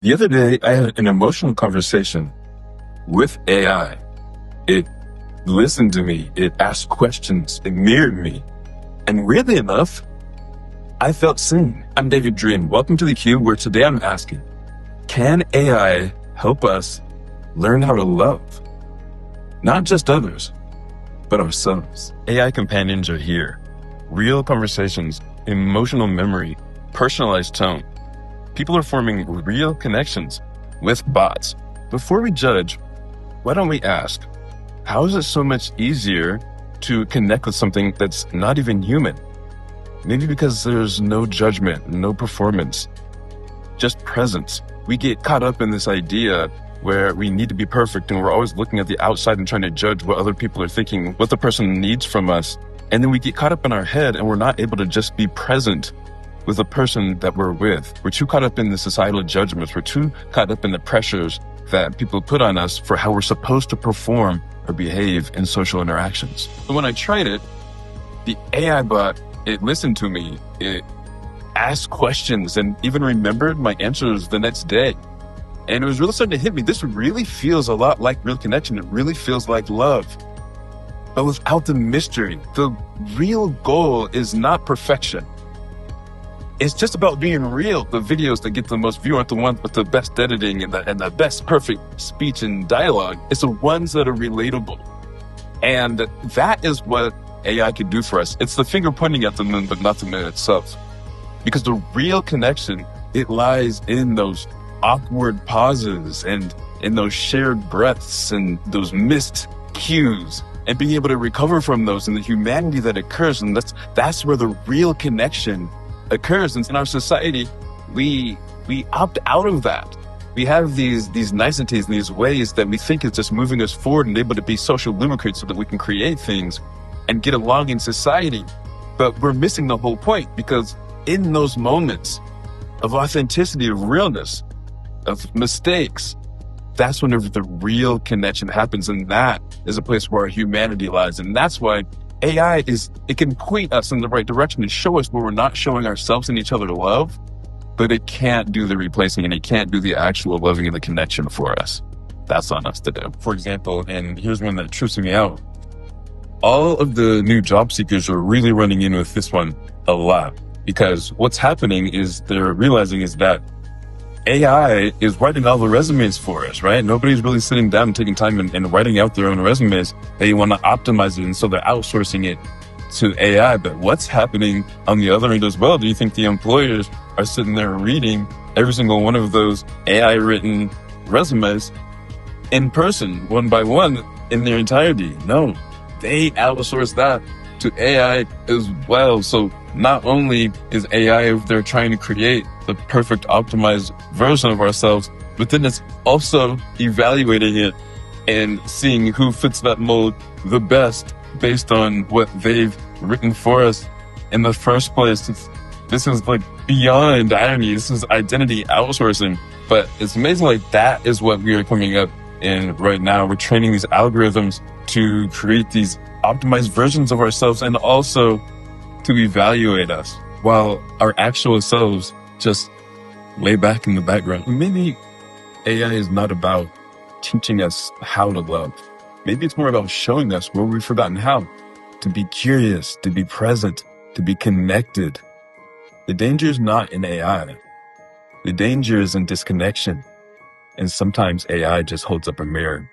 The other day, I had an emotional conversation with AI. It listened to me, it asked questions, it mirrored me. And weirdly enough, I felt seen. I'm David Dream. Welcome to the Kyoob, where today I'm asking, can AI help us learn how to love? Not just others, but ourselves. AI companions are here. Real conversations, emotional memory, personalized tone. People are forming real connections with bots. Before we judge, why don't we ask, how is it so much easier to connect with something that's not even human? Maybe because there's no judgment, no performance, just presence. We get caught up in this idea where we need to be perfect and we're always looking at the outside and trying to judge what other people are thinking, what the person needs from us. And then we get caught up in our head and we're not able to just be present with the person that we're with. We're too caught up in the societal judgments. We're too caught up in the pressures that people put on us for how we're supposed to perform or behave in social interactions. So when I tried it, the AI bot, it listened to me, it asked questions and even remembered my answers the next day. And it was really starting to hit me. This really feels a lot like real connection. It really feels like love, but without the mystery. The real goal is not perfection. It's just about being real. The videos that get the most view aren't the ones with the best editing and the best perfect speech and dialogue. It's the ones that are relatable. And that is what AI can do for us. It's the finger pointing at the moon, but not the moon itself. Because the real connection, it lies in those awkward pauses and in those shared breaths and those missed cues and being able to recover from those and the humanity that occurs. And that's where the real connection occurs. And in our society, we opt out of that. We have these niceties and these ways that we think is just moving us forward and able to be social lubricants so that we can create things and get along in society. But we're missing the whole point, because in those moments of authenticity, of realness, of mistakes, that's whenever the real connection happens. And that is a place where our humanity lies. And that's why AI it can point us in the right direction and show us where we're not showing ourselves and each other love, but it can't do the replacing and it can't do the actual loving and the connection for us. That's on us to do. For example, and here's one that trips me out. All of the new job seekers are really running in with this one a lot, because what's happening is they're realizing is that AI is writing all the resumes for us, right? Nobody's really sitting down and taking time and writing out their own resumes. They want to optimize it, and so they're outsourcing it to AI. But what's happening on the other end as well? Do you think the employers are sitting there reading every single one of those AI-written resumes in person, one by one, in their entirety? No, they outsource that to AI as well. So not only is AI out there trying to create the perfect optimized version of ourselves, but then it's also evaluating it and seeing who fits that mold the best based on what they've written for us in the first place. This is like beyond irony. This is identity outsourcing. But it's amazing, like that is what we are coming up in right now. We're training these algorithms to create these optimized versions of ourselves and also to evaluate us, while our actual selves just lay back in the background. Maybe AI is not about teaching us how to love. Maybe it's more about showing us where we've forgotten how to be curious, to be present, to be connected. The danger is not in AI. The danger is in disconnection. And sometimes AI just holds up a mirror.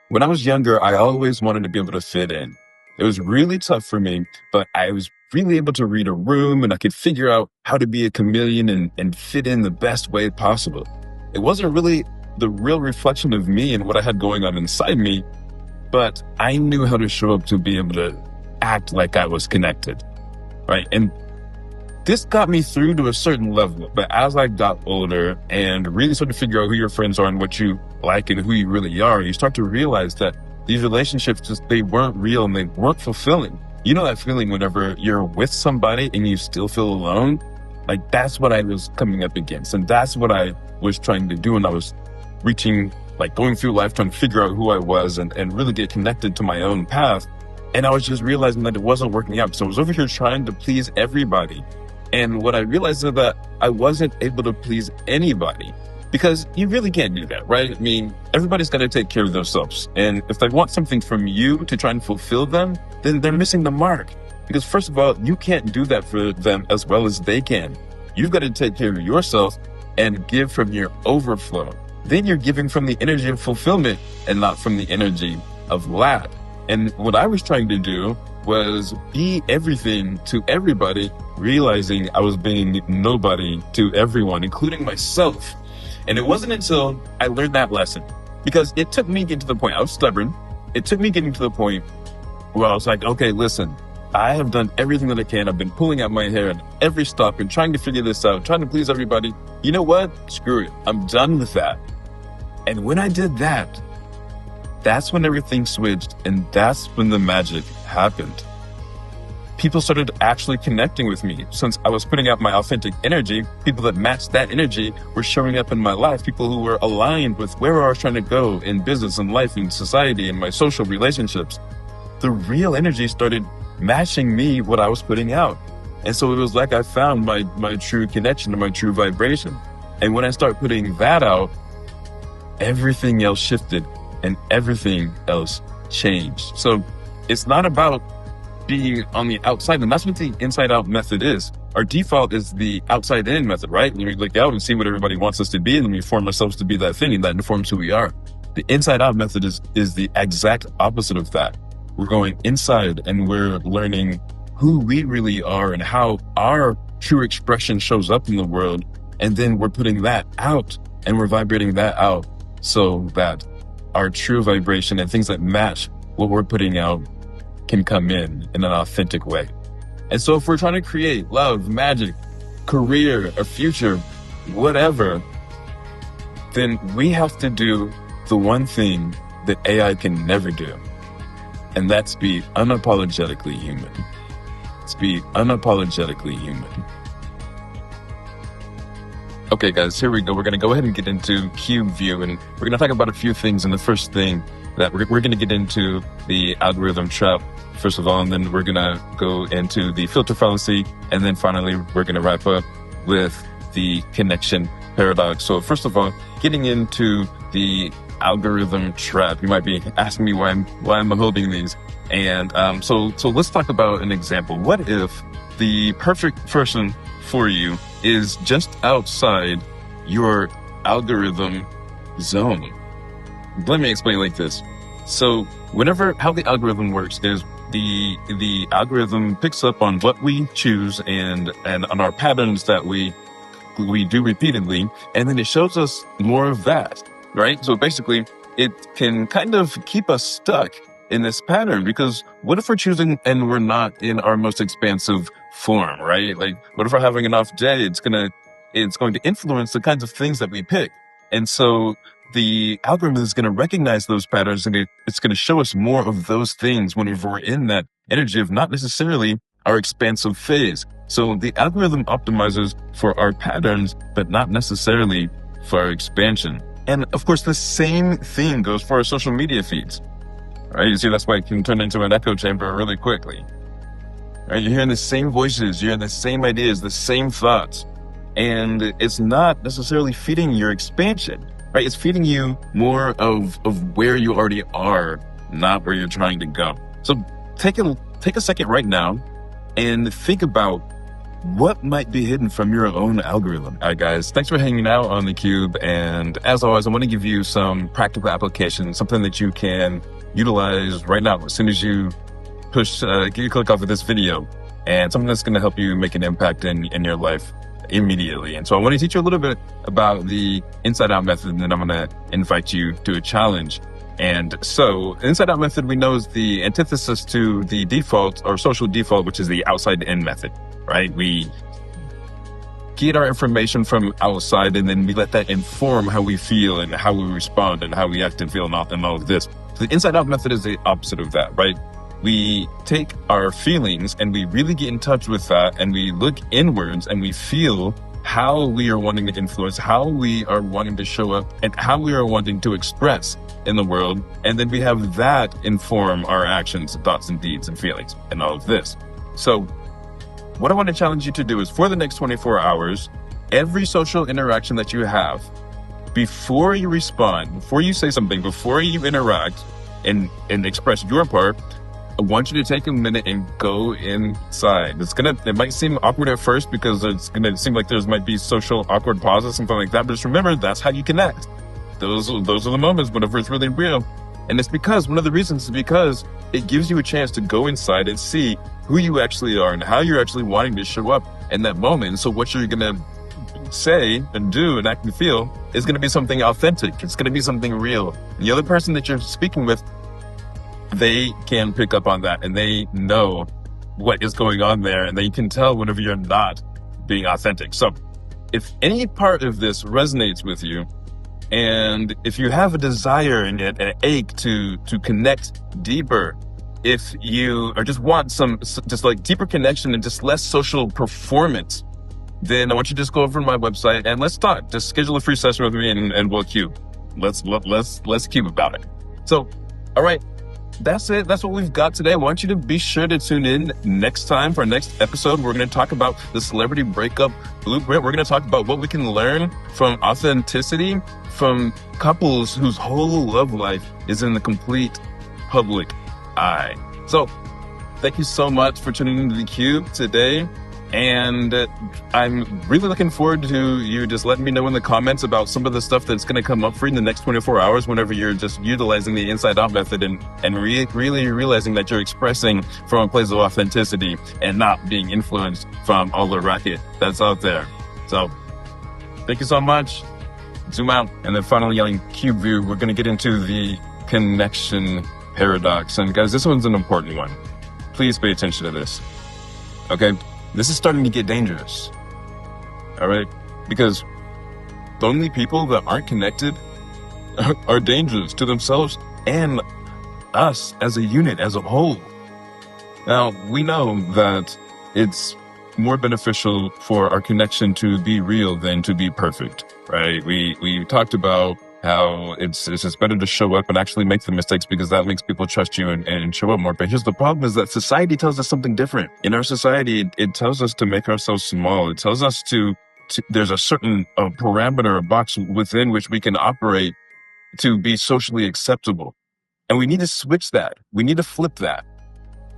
When I was younger, I always wanted to be able to fit in. It was really tough for me, but I was really able to read a room and I could figure out how to be a chameleon and fit in the best way possible. It wasn't really the real reflection of me and what I had going on inside me, but I knew how to show up to be able to act like I was connected, right? And this got me through to a certain level. But as I got older and really started to figure out who your friends are and what you like and who you really are, you start to realize that these relationships, they weren't real and they weren't fulfilling. You know that feeling whenever you're with somebody and you still feel alone? Like that's what I was coming up against. And that's what I was trying to do when I was going through life, trying to figure out who I was and really get connected to my own path. And I was just realizing that it wasn't working out. So I was over here trying to please everybody. And what I realized is that I wasn't able to please anybody. Because you really can't do that, right? I mean, everybody's got to take care of themselves. And if they want something from you to try and fulfill them, then they're missing the mark. Because first of all, you can't do that for them as well as they can. You've got to take care of yourself and give from your overflow. Then you're giving from the energy of fulfillment and not from the energy of lack. And what I was trying to do was be everything to everybody, realizing I was being nobody to everyone, including myself. And it wasn't until I learned that lesson, because it took me getting to the point, I was stubborn. It took me getting to the point where I was like, okay, listen, I have done everything that I can. I've been pulling out my hair at every stop and trying to figure this out, trying to please everybody. You know what? Screw it. I'm done with that. And when I did that, that's when everything switched, and that's when the magic happened. People started actually connecting with me. Since I was putting out my authentic energy, people that matched that energy were showing up in my life. People who were aligned with where I was trying to go in business and life and society and my social relationships. The real energy started matching me, what I was putting out. And so it was like I found my true connection and my true vibration. And when I started putting that out, everything else shifted and everything else changed. So it's not about being on the outside, and that's what the inside out method is. Our default is the outside in method, right? We look out and see what everybody wants us to be, and then we form ourselves to be that thing, and that informs who we are. The inside out method is the exact opposite of that. We're going inside and we're learning who we really are and how our true expression shows up in the world. And then we're putting that out and we're vibrating that out so that our true vibration and things that match what we're putting out can come in an authentic way. And so if we're trying to create love, magic, career, a future, whatever, then we have to do the one thing that AI can never do. And that's be unapologetically human. It's be unapologetically human. Okay, guys, here we go. We're going to go ahead and get into Kyoob view, and we're going to talk about a few things. And the first thing that we're going to get into the algorithm trap, first of all, and then we're going to go into the filter fallacy. And then finally, we're going to wrap up with the connection paradox. So first of all, getting into the algorithm trap, you might be asking me why I'm holding these. And so let's talk about an example. What if the perfect person for you is just outside your algorithm zone? Let me explain like this. So how the algorithm works is the algorithm picks up on what we choose and on our patterns that we do repeatedly, and then it shows us more of that, right? So basically it can kind of keep us stuck in this pattern, because what if we're choosing and we're not in our most expansive form, right? Like, what if we're having an off day? It's going to influence the kinds of things that we pick. And so the algorithm is going to recognize those patterns, and it's going to show us more of those things whenever we're in that energy of not necessarily our expansive phase. So the algorithm optimizes for our patterns, but not necessarily for our expansion. And of course, the same thing goes for our social media feeds. Right? You see, that's why it can turn into an echo chamber really quickly. Right? You're hearing the same voices, you're hearing the same ideas, the same thoughts. And it's not necessarily feeding your expansion, right? It's feeding you more of where you already are, not where you're trying to go. So take a second right now and think about what might be hidden from your own algorithm. All right, guys, thanks for hanging out on theCUBE. And as always, I want to give you some practical applications, something that you can utilize right now as soon as you click off of this video, and something that's going to help you make an impact in your life immediately. And so I want to teach you a little bit about the inside out method, and then I'm going to invite you to a challenge. And so inside out method, we know, is the antithesis to the default or social default, which is the outside in method, right? We get our information from outside, and then we let that inform how we feel and how we respond and how we act and feel and all of this. So the inside out method is the opposite of that, right? We take our feelings and we really get in touch with that, and we look inwards and we feel how we are wanting to influence, how we are wanting to show up, and how we are wanting to express in the world. And then we have that inform our actions, thoughts, and deeds and feelings and all of this. So what I want to challenge you to do is, for the next 24 hours, every social interaction that you have, before you respond, before you say something, before you interact and express your part, I want you to take a minute and go inside. It might seem awkward at first because it's gonna seem like might be social awkward pauses, something like that. But just remember, that's how you connect. Those are the moments whenever it's really real. And it's because, one of the reasons is because it gives you a chance to go inside and see who you actually are and how you're actually wanting to show up in that moment. So what you're gonna say and do and act and feel is gonna be something authentic. It's gonna be something real. And the other person that you're speaking with, they can pick up on that and they know what is going on there, and they can tell whenever you're not being authentic. So if any part of this resonates with you, and if you have a desire and an ache to connect deeper, if you or just want some just like deeper connection and just less social performance, then I want you to just go over to my website and let's talk. Just schedule a free session with me and we'll cube. Let's cube about it. So, all right. That's it. That's what we've got today. I want you to be sure to tune in next time for our next episode. We're going to talk about the celebrity breakup blueprint. We're going to talk about what we can learn from authenticity from couples whose whole love life is in the complete public eye. So thank you so much for tuning into the Cube today. And I'm really looking forward to you just letting me know in the comments about some of the stuff that's going to come up for you in the next 24 hours whenever you're just utilizing the inside out method and really realizing that you're expressing from a place of authenticity and not being influenced from all the racket that's out there. So thank you so much. Zoom out. And then finally on Cube View, we're going to get into the connection paradox. And guys, this one's an important one. Please pay attention to this. Okay? This is starting to get dangerous, all right? Because lonely people that aren't connected are dangerous to themselves and us as a unit, as a whole. Now, we know that it's more beneficial for our connection to be real than to be perfect, right? We talked about how it's just better to show up and actually make the mistakes because that makes people trust you and show up more. But here's the problem is that society tells us something different. In our society, it tells us to make ourselves small. It tells us to there's a certain parameter, a box within which we can operate to be socially acceptable. And we need to switch that. We need to flip that.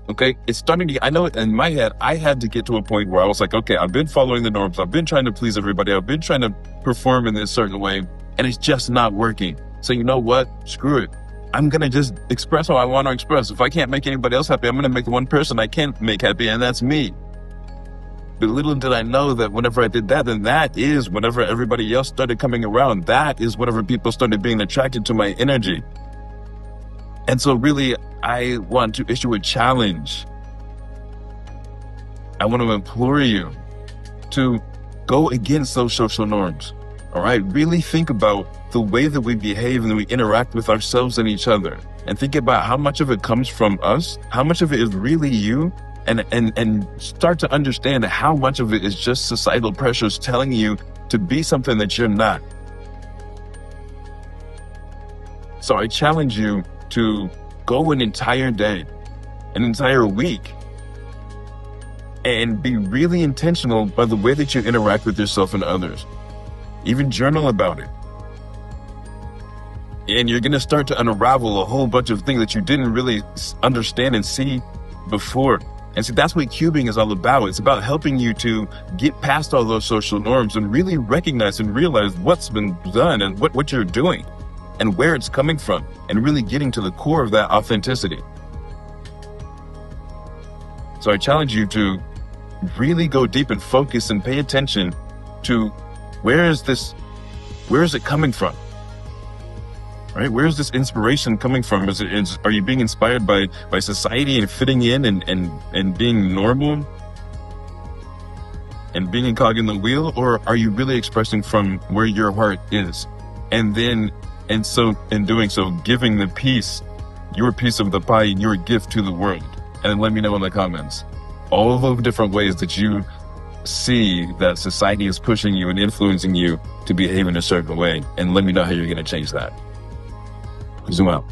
Okay, it's starting to, I know in my head, I had to get to a point where I was like, okay, I've been following the norms. I've been trying to please everybody. I've been trying to perform in this certain way. And it's just not working. So you know what? Screw it. I'm going to just express how I want to express. If I can't make anybody else happy, I'm going to make the one person I can't make happy, and that's me. But little did I know that whenever I did that, then that is whenever everybody else started coming around. That is whenever people started being attracted to my energy. And so really, I want to issue a challenge. I want to implore you to go against those social norms. All right, really think about the way that we behave and that we interact with ourselves and each other, and think about how much of it comes from us, how much of it is really you, and start to understand how much of it is just societal pressures telling you to be something that you're not. So I challenge you to go an entire day, an entire week, and be really intentional by the way that you interact with yourself and others. Even journal about it. And you're going to start to unravel a whole bunch of things that you didn't really understand and see before. And so that's what cubing is all about. It's about helping you to get past all those social norms and really recognize and realize what's been done and what you're doing and where it's coming from, and really getting to the core of that authenticity. So I challenge you to really go deep and focus and pay attention to where is it coming from? Right? Where is this inspiration coming from? Are you being inspired by society and fitting in and being normal and being a cog in the wheel? Or are you really expressing from where your heart is? And so in doing so, giving the piece, your piece of the pie and your gift to the world. And then let me know in the comments all of the different ways that you see that society is pushing you and influencing you to behave in a certain way. And let me know how you're going to change that. Zoom out.